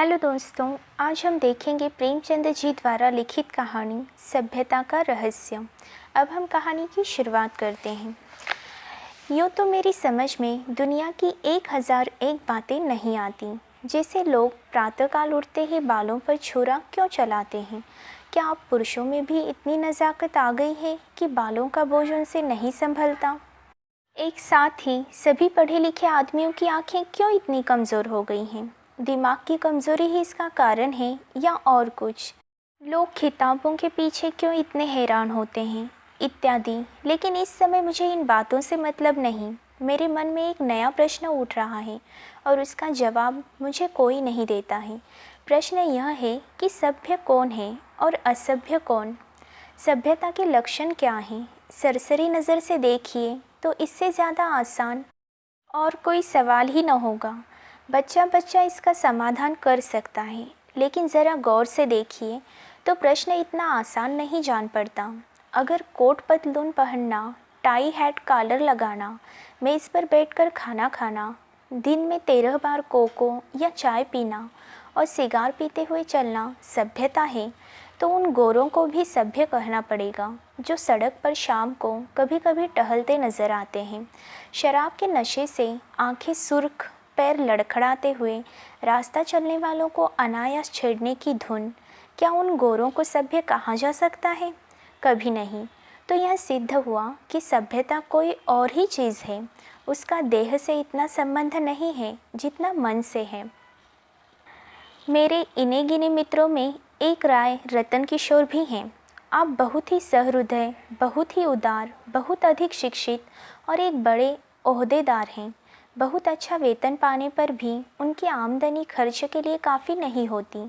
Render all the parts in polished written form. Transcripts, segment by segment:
Hello दोस्तों, आज हम देखेंगे प्रेमचंद जी द्वारा लिखित कहानी सभ्यता का रहस्य। अब हम कहानी की शुरुआत करते हैं। यूँ तो मेरी समझ में दुनिया की 1001 बातें नहीं आती। जैसे लोग प्रातःकाल उठते ही बालों पर छुरा क्यों चलाते हैं। क्या आप पुरुषों में भी इतनी नज़ाकत आ गई है कि बालों का बोझ उनसे नहीं संभलता। एक साथ ही सभी पढ़े लिखे आदमियों की आंखें क्यों इतनी कमज़ोर हो गई हैं। दिमाग की कमज़ोरी ही इसका कारण है या और कुछ। लोग किताबों के पीछे क्यों इतने हैरान होते हैं इत्यादि। लेकिन इस समय मुझे इन बातों से मतलब नहीं। मेरे मन में एक नया प्रश्न उठ रहा है और उसका जवाब मुझे कोई नहीं देता है। प्रश्न यह है कि सभ्य कौन है और असभ्य कौन। सभ्यता के लक्षण क्या हैं। सरसरी नज़र से देखिए तो इससे ज़्यादा आसान और कोई सवाल ही न होगा। बच्चा बच्चा इसका समाधान कर सकता है, लेकिन ज़रा गौर से देखिए तो प्रश्न इतना आसान नहीं जान पड़ता। अगर कोट पतलून पहनना, टाई हैट कॉलर लगाना, मेज़ पर बैठकर खाना खाना, दिन में 13 बार कोको या चाय पीना और सिगार पीते हुए चलना सभ्यता है, तो उन गोरों को भी सभ्य कहना पड़ेगा जो सड़क पर शाम को कभी कभी टहलते नजर आते हैं। शराब के नशे से आंखें सुर्ख, पैर लड़खड़ाते हुए रास्ता चलने वालों को अनायास छेड़ने की धुन। क्या उन गोरों को सभ्य कहा जा सकता है? कभी नहीं। तो यह सिद्ध हुआ कि सभ्यता कोई और ही चीज़ है। उसका देह से इतना संबंध नहीं है जितना मन से है। मेरे इने गिने मित्रों में एक राय रतन किशोर भी हैं। आप बहुत ही सहृदय, बहुत ही उदार, बहुत अधिक शिक्षित और एक बड़े ओहदेदार हैं। बहुत अच्छा वेतन पाने पर भी उनकी आमदनी खर्च के लिए काफ़ी नहीं होती।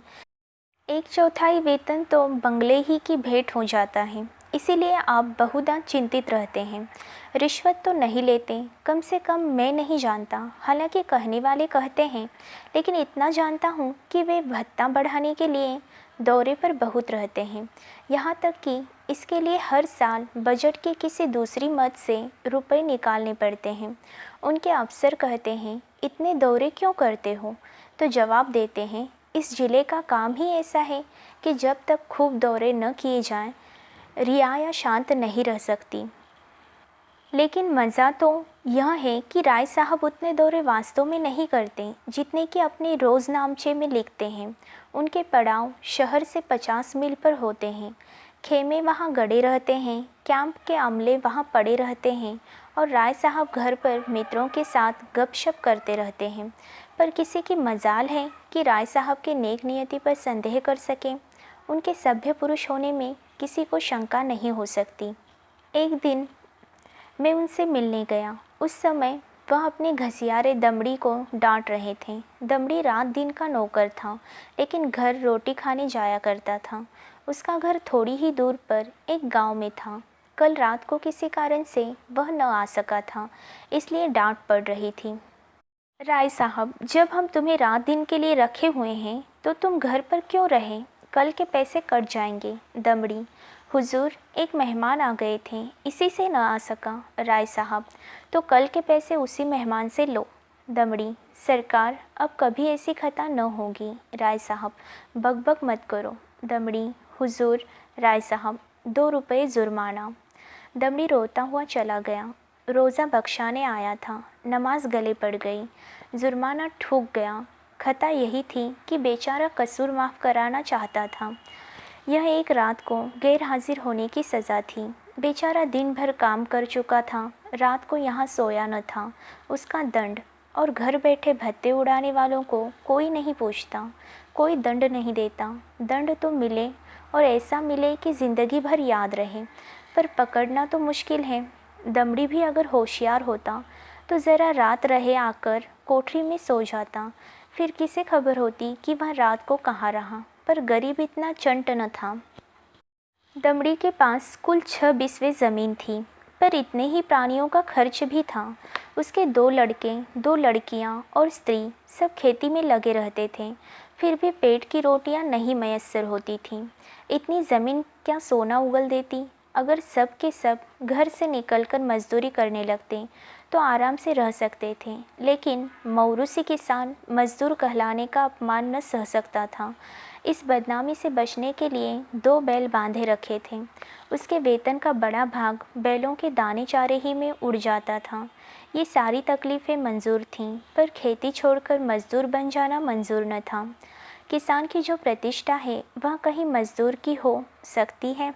1/4 वेतन तो बंगले ही की भेंट हो जाता है। इसीलिए आप बहुधा चिंतित रहते हैं। रिश्वत तो नहीं लेते, कम से कम मैं नहीं जानता। हालांकि कहने वाले कहते हैं, लेकिन इतना जानता हूँ कि वे भत्ता बढ़ाने के लिए दौरे पर बहुत रहते हैं। यहाँ तक कि इसके लिए हर साल बजट के किसी दूसरी मद से रुपए निकालने पड़ते हैं। उनके अफसर कहते हैं, इतने दौरे क्यों करते हो? तो जवाब देते हैं, इस जिले का काम ही ऐसा है कि जब तक खूब दौरे न किए जाएं, रियाया शांत नहीं रह सकती। लेकिन मज़ा तो यह है कि राय साहब उतने दौरे वास्तव में नहीं करते जितने कि अपने रोज़नामचे में लिखते हैं। उनके पड़ाव शहर से 50 मील पर होते हैं। खेमे वहाँ गड़े रहते हैं, कैंप के अमले वहाँ पड़े रहते हैं और राय साहब घर पर मित्रों के साथ गपशप करते रहते हैं। पर किसी की मजाल है कि राय साहब के नेक नियति पर संदेह कर सकें। उनके सभ्य पुरुष होने में किसी को शंका नहीं हो सकती। एक दिन मैं उनसे मिलने गया। उस समय वह अपने घसियारे दमड़ी को डांट रहे थे। दमड़ी रात दिन का नौकर था, लेकिन घर रोटी खाने जाया करता था। उसका घर थोड़ी ही दूर पर एक गांव में था। कल रात को किसी कारण से वह न आ सका था, इसलिए डांट पड़ रही थी। राय साहब, जब हम तुम्हें रात दिन के लिए रखे हुए हैं तो तुम घर पर क्यों रहे? कल के पैसे कट जाएंगे। दमड़ी, हुजूर, एक मेहमान आ गए थे, इसी से न आ सका। राय साहब, तो कल के पैसे उसी मेहमान से लो। दमड़ी, सरकार, अब कभी ऐसी खता न होगी। राय साहब, बकबक मत करो। दमड़ी, हुजूर। राय साहब, 2 रुपये जुर्माना। दमड़ी रोता हुआ चला गया। रोज़ा बख्शाने आया था, नमाज गले पड़ गई, जुर्माना ठूक गया। खता यही थी कि बेचारा कसूर माफ़ कराना चाहता था। यह एक रात को गैर हाजिर होने की सज़ा थी। बेचारा दिन भर काम कर चुका था, रात को यहाँ सोया न था। उसका दंड। और घर बैठे भत्ते उड़ाने वालों को कोई नहीं पूछता, कोई दंड नहीं देता। दंड तो मिले और ऐसा मिले कि ज़िंदगी भर याद रहे, पर पकड़ना तो मुश्किल है। दमड़ी भी अगर होशियार होता तो ज़रा रात रहे आकर कोठरी में सो जाता, फिर किसे खबर होती कि वह रात को कहाँ रहा। पर गरीब इतना चंट न था। दमड़ी के पास कुल 6 बिस्वे ज़मीन थी, पर इतने ही प्राणियों का खर्च भी था। उसके 2 लड़के, 2 लड़कियां और स्त्री सब खेती में लगे रहते थे, फिर भी पेट की रोटियां नहीं मयस्सर होती थीं। इतनी ज़मीन क्या सोना उगल देती? अगर सब के सब घर से निकलकर मजदूरी करने लगते तो आराम से रह सकते थे, लेकिन मौरूसी किसान मजदूर कहलाने का अपमान न सह सकता था। इस बदनामी से बचने के लिए 2 बैल बांधे रखे थे। उसके वेतन का बड़ा भाग बैलों के दाने चारे ही में उड़ जाता था। ये सारी तकलीफ़ें मंजूर थीं, पर खेती छोड़कर मजदूर बन जाना मंजूर न था। किसान की जो प्रतिष्ठा है वह कहीं मजदूर की हो सकती है,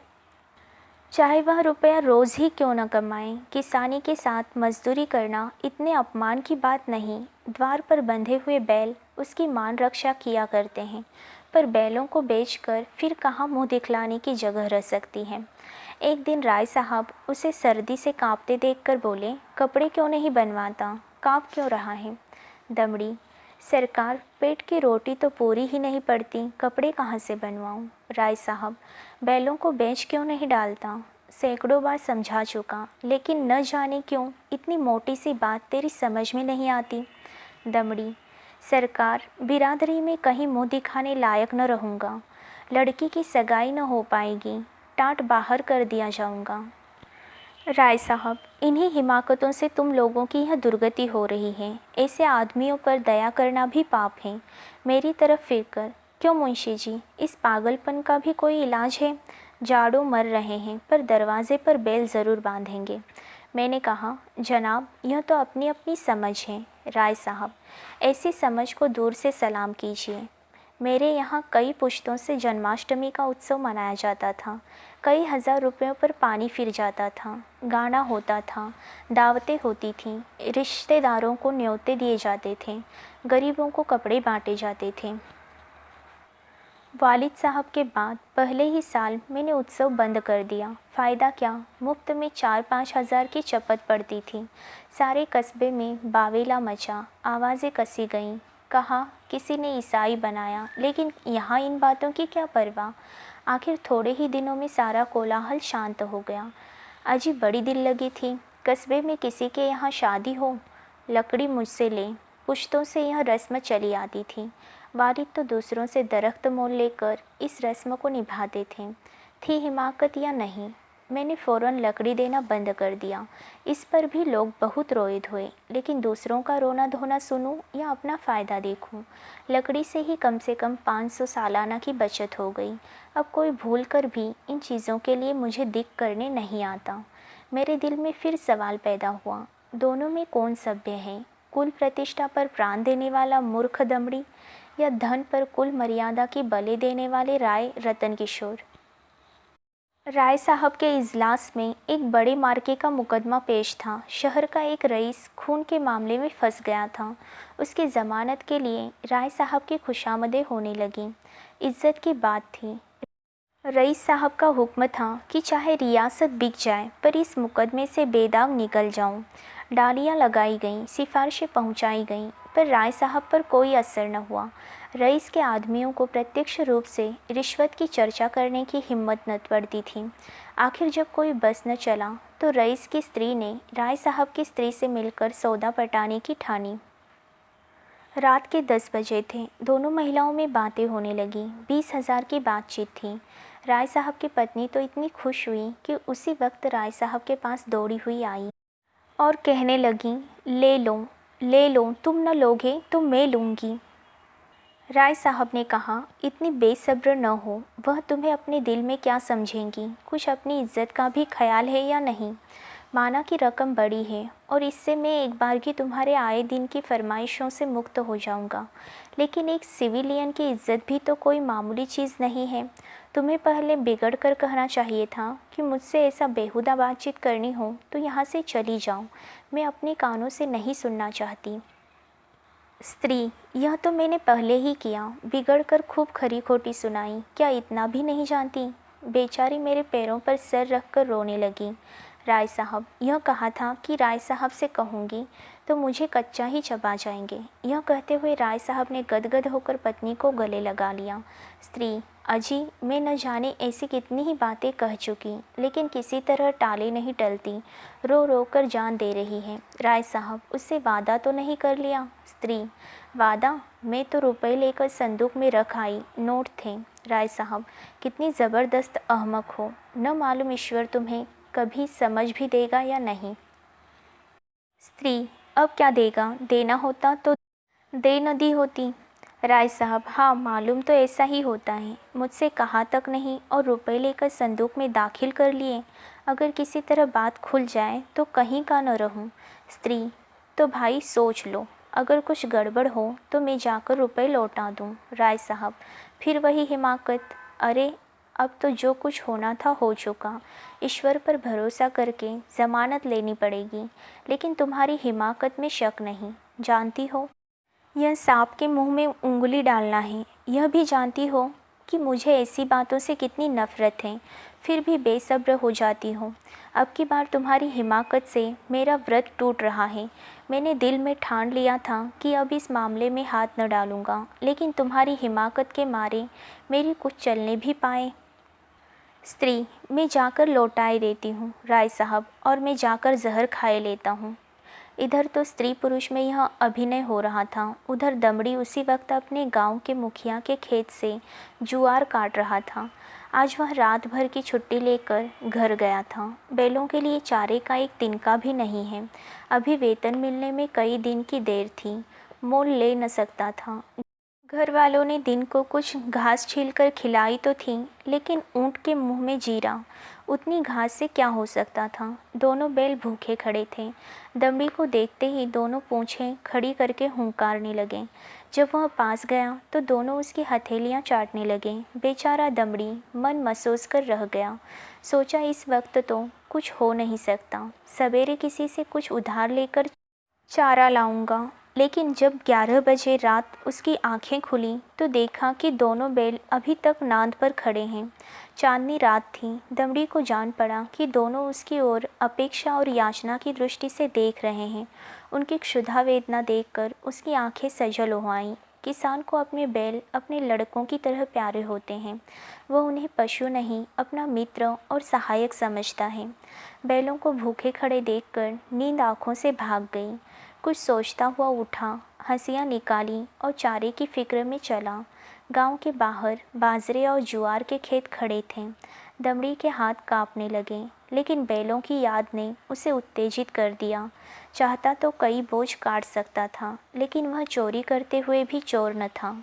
चाहे वह रुपया रोज़ ही क्यों न कमाए। किसानी के साथ मजदूरी करना इतने अपमान की बात नहीं। द्वार पर बंधे हुए बैल उसकी मान रक्षा किया करते हैं, पर बैलों को बेचकर फिर कहाँ मुंह दिखलाने की जगह रह सकती है। एक दिन राय साहब उसे सर्दी से कांपते देखकर बोले, कपड़े क्यों नहीं बनवाता, कांप क्यों रहा है। दमड़ी, सरकार, पेट की रोटी तो पूरी ही नहीं पड़ती, कपड़े कहाँ से बनवाऊँ। राय साहब, बैलों को बेच क्यों नहीं डालता। सैकड़ों बार समझा चुका, लेकिन न जाने क्यों इतनी मोटी सी बात तेरी समझ में नहीं आती। दमड़ी, सरकार, बिरादरी में कहीं मुंह दिखाने लायक न रहूँगा, लड़की की सगाई न हो पाएगी, टाट बाहर कर दिया जाऊँगा। राय साहब, इन्हीं हिमाकतों से तुम लोगों की यह दुर्गति हो रही है। ऐसे आदमियों पर दया करना भी पाप है। मेरी तरफ फिर कर। क्यों मुंशी जी, इस पागलपन का भी कोई इलाज है। जाड़ों मर रहे हैं, पर दरवाजे पर बैल ज़रूर बांधेंगे। मैंने कहा, जनाब, यह तो अपनी अपनी समझ है। राय साहब, ऐसी समझ को दूर से सलाम कीजिए। मेरे यहाँ कई पुश्तों से जन्माष्टमी का उत्सव मनाया जाता था। कई हज़ार रुपयों पर पानी फिर जाता था, गाना होता था, दावतें होती थीं, रिश्तेदारों को न्योते दिए जाते थे, गरीबों को कपड़े बांटे जाते थे। वालिद साहब के बाद पहले ही साल मैंने उत्सव बंद कर दिया। फ़ायदा क्या, मुफ्त में 4-5 हज़ार की चपत पड़ती थी। सारे कस्बे में बावेला मचा, आवाज़ें कसी गईं। कहा किसी ने ईसाई बनाया, लेकिन यहाँ इन बातों की क्या परवाह। आखिर थोड़े ही दिनों में सारा कोलाहल शांत हो गया। अजीब बड़ी दिल लगी थी। कस्बे में किसी के यहाँ शादी हो, लकड़ी मुझसे ले, पुश्तों से यह रस्म चली आती थी। वालिद तो दूसरों से दरख्त मोल लेकर इस रस्म को निभाते थे। थी हिमाकत या नहीं, मैंने फ़ौरन लकड़ी देना बंद कर दिया। इस पर भी लोग बहुत रोए धोए, लेकिन दूसरों का रोना धोना सुनूं या अपना फ़ायदा देखूं। लकड़ी से ही कम से कम 500 सालाना की बचत हो गई। अब कोई भूल कर भी इन चीज़ों के लिए मुझे दिक करने नहीं आता। मेरे दिल में फिर सवाल पैदा हुआ, दोनों में कौन सभ्य है। कुल प्रतिष्ठा पर प्राण देने वाला मूर्ख दमड़ी, या धन पर कुल मर्यादा की बलि देने वाले राय रतन किशोर। राय साहब के इजलास में एक बड़े मार्के का मुकदमा पेश था। शहर का एक रईस खून के मामले में फंस गया था। उसकी ज़मानत के लिए राय साहब की खुशामदें होने लगीं। इज्जत की बात थी। रईस साहब का हुक्म था कि चाहे रियासत बिक जाए, पर इस मुकदमे से बेदाग निकल जाऊं। डालियां लगाई गईं, सिफारिशें पहुंचाई गईं, पर राय साहब पर कोई असर न हुआ। रईस के आदमियों को प्रत्यक्ष रूप से रिश्वत की चर्चा करने की हिम्मत न पड़ती थी। आखिर जब कोई बस न चला, तो रईस की स्त्री ने राय साहब की स्त्री से मिलकर सौदा पटाने की ठानी। रात के 10 बजे थे। दोनों महिलाओं में बातें होने लगी। 20,000 की बातचीत थी। राय साहब की पत्नी तो इतनी खुश हुई कि उसी वक्त राय साहब के पास दौड़ी हुई आई और कहने लगी, ले लो, तुम न लोगे तो मैं लूँगी। राय साहब ने कहा, इतनी बेसब्र न हो, वह तुम्हें अपने दिल में क्या समझेंगी। कुछ अपनी इज्जत का भी ख्याल है या नहीं। माना कि रकम बड़ी है और इससे मैं एक बार की तुम्हारे आए दिन की फरमाइशों से मुक्त हो जाऊंगा, लेकिन एक सिविलियन की इज्जत भी तो कोई मामूली चीज़ नहीं है। तुम्हें पहले बिगड़ कर कहना चाहिए था कि मुझसे ऐसा बेहुदा बातचीत करनी हो तो यहाँ से चली जाओ, मैं अपने कानों से नहीं सुनना चाहती। स्त्री, यह तो मैंने पहले ही किया, बिगड़ कर खूब खरी खोटी सुनाई, क्या इतना भी नहीं जानती। बेचारी मेरे पैरों पर सर रख कर रोने लगी। राय साहब, यह कहा था कि राय साहब से कहूँगी तो मुझे कच्चा ही चबा जाएंगे। यह कहते हुए राय साहब ने गदगद होकर पत्नी को गले लगा लिया। स्त्री, अजी, मैं न जाने ऐसी कितनी ही बातें कह चुकी, लेकिन किसी तरह टाले नहीं टलती, रो रो कर जान दे रही है। राय साहब, उससे वादा तो नहीं कर लिया। स्त्री, वादा, मैं तो रुपए लेकर संदूक में रख आई, नोट थे। राय साहब, कितनी ज़बरदस्त अहमक हो, न मालूम ईश्वर तुम्हें कभी समझ भी देगा या नहीं। स्त्री, अब क्या देगा? देना होता तो दे न दी होती। राय साहब, हाँ मालूम तो ऐसा ही होता है। मुझसे कहा तक नहीं और रुपए लेकर संदूक में दाखिल कर लिए। अगर किसी तरह बात खुल जाए तो कहीं का न रहूं। स्त्री, तो भाई सोच लो, अगर कुछ गड़बड़ हो तो मैं जाकर रुपए लौटा दूं। राय साहब, फिर वही हिमाकत। अरे अब तो जो कुछ होना था हो चुका। ईश्वर पर भरोसा करके ज़मानत लेनी पड़ेगी, लेकिन तुम्हारी हिमाकत में शक नहीं। जानती हो, यह सांप के मुंह में उंगली डालना है। यह भी जानती हो कि मुझे ऐसी बातों से कितनी नफ़रत है, फिर भी बेसब्र हो जाती हूँ। अब की बार तुम्हारी हिमाकत से मेरा व्रत टूट रहा है। मैंने दिल में ठान लिया था कि अब इस मामले में हाथ न डालूंगा, लेकिन तुम्हारी हिमाकत के मारे मेरी कुछ चलने भी पाए। स्त्री, मैं जाकर लौटाए देती हूँ राय साहब, और मैं जाकर जहर खाए लेता हूँ। इधर तो स्त्री पुरुष में यह अभिनय हो रहा था, उधर दमड़ी उसी वक्त अपने गांव के मुखिया के खेत से जुआर काट रहा था। आज वह रात भर की छुट्टी लेकर घर गया था। बैलों के लिए चारे का एक तिनका भी नहीं है। अभी वेतन मिलने में कई दिन की देर थी, मोल ले न सकता था। घर वालों ने दिन को कुछ घास छीलकर खिलाई तो थी, लेकिन ऊँट के मुंह में जीरा, उतनी घास से क्या हो सकता था। दोनों बैल भूखे खड़े थे। दमड़ी को देखते ही दोनों पूंछें खड़ी करके हुंकारने लगे। जब वह पास गया तो दोनों उसकी हथेलियां चाटने लगे। बेचारा दमड़ी मन मसोस कर रह गया। सोचा इस वक्त तो कुछ हो नहीं सकता, सवेरे किसी से कुछ उधार लेकर चारा लाऊंगा। लेकिन जब 11 बजे रात उसकी आंखें खुली तो देखा कि दोनों बैल अभी तक नांद पर खड़े हैं। चांदनी रात थी। दमड़ी को जान पड़ा कि दोनों उसकी ओर अपेक्षा और याचना की दृष्टि से देख रहे हैं। उनकी क्षुधा वेदना देखकर उसकी आंखें सजल हो आईं। किसान को अपने बैल अपने लड़कों की तरह प्यारे होते हैं। वह उन्हें पशु नहीं, अपना मित्र और सहायक समझता है। बैलों को भूखे खड़े देखकर नींद आंखों से भाग गई। कुछ सोचता हुआ उठा, हंसियाँ निकाली और चारे की फिक्र में चला। गांव के बाहर बाजरे और ज्वार के खेत खड़े थे। दमड़ी के हाथ कांपने लगे, लेकिन बैलों की याद ने उसे उत्तेजित कर दिया। चाहता तो कई बोझ काट सकता था, लेकिन वह चोरी करते हुए भी चोर न था।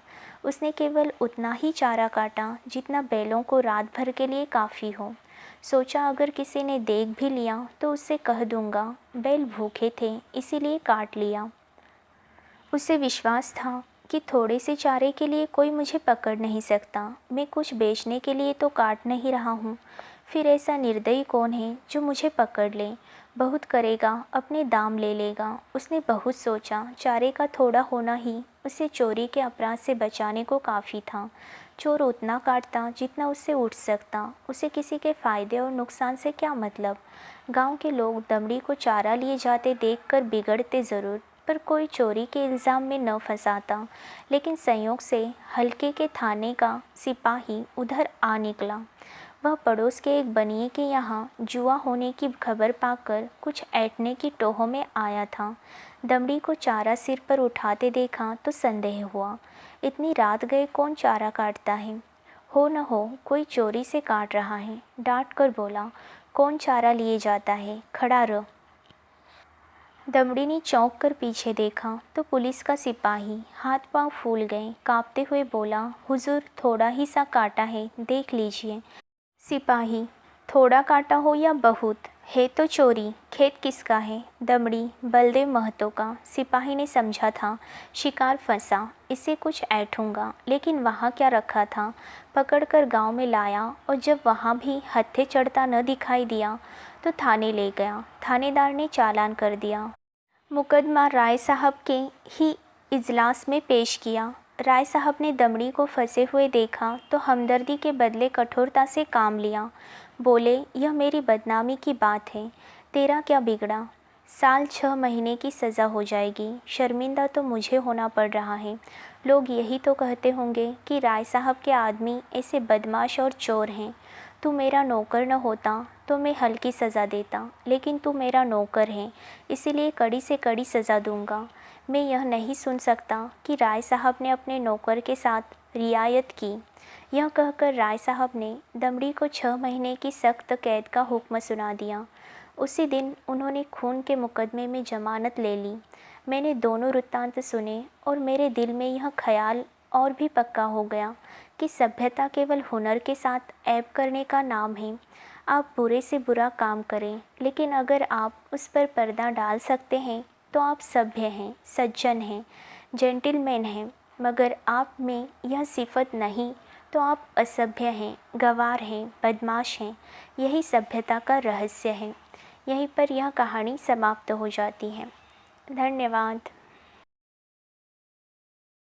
उसने केवल उतना ही चारा काटा जितना बैलों को रात भर के लिए काफ़ी हो। सोचा अगर किसी ने देख भी लिया तो उससे कह दूंगा बैल भूखे थे इसीलिए काट लिया। उसे विश्वास था कि थोड़े से चारे के लिए कोई मुझे पकड़ नहीं सकता। मैं कुछ बेचने के लिए तो काट नहीं रहा हूँ। फिर ऐसा निर्दयी कौन है जो मुझे पकड़ ले? बहुत करेगा, अपने दाम ले लेगा। उसने बहुत सोचा। चारे का थोड़ा होना ही उसे चोरी के अपराध से बचाने को काफ़ी था। चोर उतना काटता जितना उससे उठ सकता। उसे किसी के फायदे और नुकसान से क्या मतलब। गांव के लोग दमड़ी को चारा लिए जाते देखकर बिगड़ते ज़रूर, पर कोई चोरी के इल्ज़ाम में न फंसाता। लेकिन संयोग से हल्के के थाने का सिपाही उधर आ निकला। वह पड़ोस के एक बनिए के यहाँ जुआ होने की खबर पाकर कुछ ऐंठने की टोह में आया था। दमड़ी को चारा सिर पर उठाते देखा तो संदेह हुआ। इतनी रात गए कौन चारा काटता है? हो न हो कोई चोरी से काट रहा है। डांट कर बोला, कौन चारा लिए जाता है, खड़ा रह। दमड़ी ने चौंक कर पीछे देखा तो पुलिस का सिपाही। हाथ पांव फूल गए। कांपते हुए बोला, हुजूर थोड़ा ही सा काटा है, देख लीजिए। सिपाही, थोड़ा काटा हो या बहुत, है तो चोरी। खेत किसका है? दमड़ी, बलदेव महतो का। सिपाही ने समझा था शिकार फंसा, इसे कुछ ऐंठूंगा। लेकिन वहाँ क्या रखा था? पकड़कर गांव में लाया और जब वहाँ भी हत्थे चढ़ता न दिखाई दिया तो थाने ले गया। थानेदार ने चालान कर दिया। मुकदमा राय साहब के ही इजलास में पेश किया। राय साहब ने दमड़ी को फंसे हुए देखा तो हमदर्दी के बदले कठोरता से काम लिया। बोले, यह मेरी बदनामी की बात है, तेरा क्या बिगड़ा? साल 6 महीने की सज़ा हो जाएगी। शर्मिंदा तो मुझे होना पड़ रहा है। लोग यही तो कहते होंगे कि राय साहब के आदमी ऐसे बदमाश और चोर हैं। तू मेरा नौकर न होता तो मैं हल्की सज़ा देता, लेकिन तू मेरा नौकर है, इसीलिए कड़ी से कड़ी सज़ा दूंगा। मैं यह नहीं सुन सकता कि राय साहब ने अपने नौकर के साथ रियायत की। यह कहकर राय साहब ने दमड़ी को 6 महीने की सख्त कैद का हुक्म सुना दिया। उसी दिन उन्होंने खून के मुकदमे में जमानत ले ली। मैंने दोनों वृत्तांत सुने और मेरे दिल में यह ख्याल और भी पक्का हो गया कि सभ्यता केवल हुनर के साथ ऐब करने का नाम है। आप बुरे से बुरा काम करें, लेकिन अगर आप उस पर पर्दा डाल सकते हैं तो आप सभ्य हैं, सज्जन हैं, जेंटिलमैन हैं। मगर आप में यह सिफत नहीं तो आप असभ्य हैं, गंवार हैं, बदमाश हैं। यही सभ्यता का रहस्य है। यहीं पर यह कहानी समाप्त हो जाती है। धन्यवाद।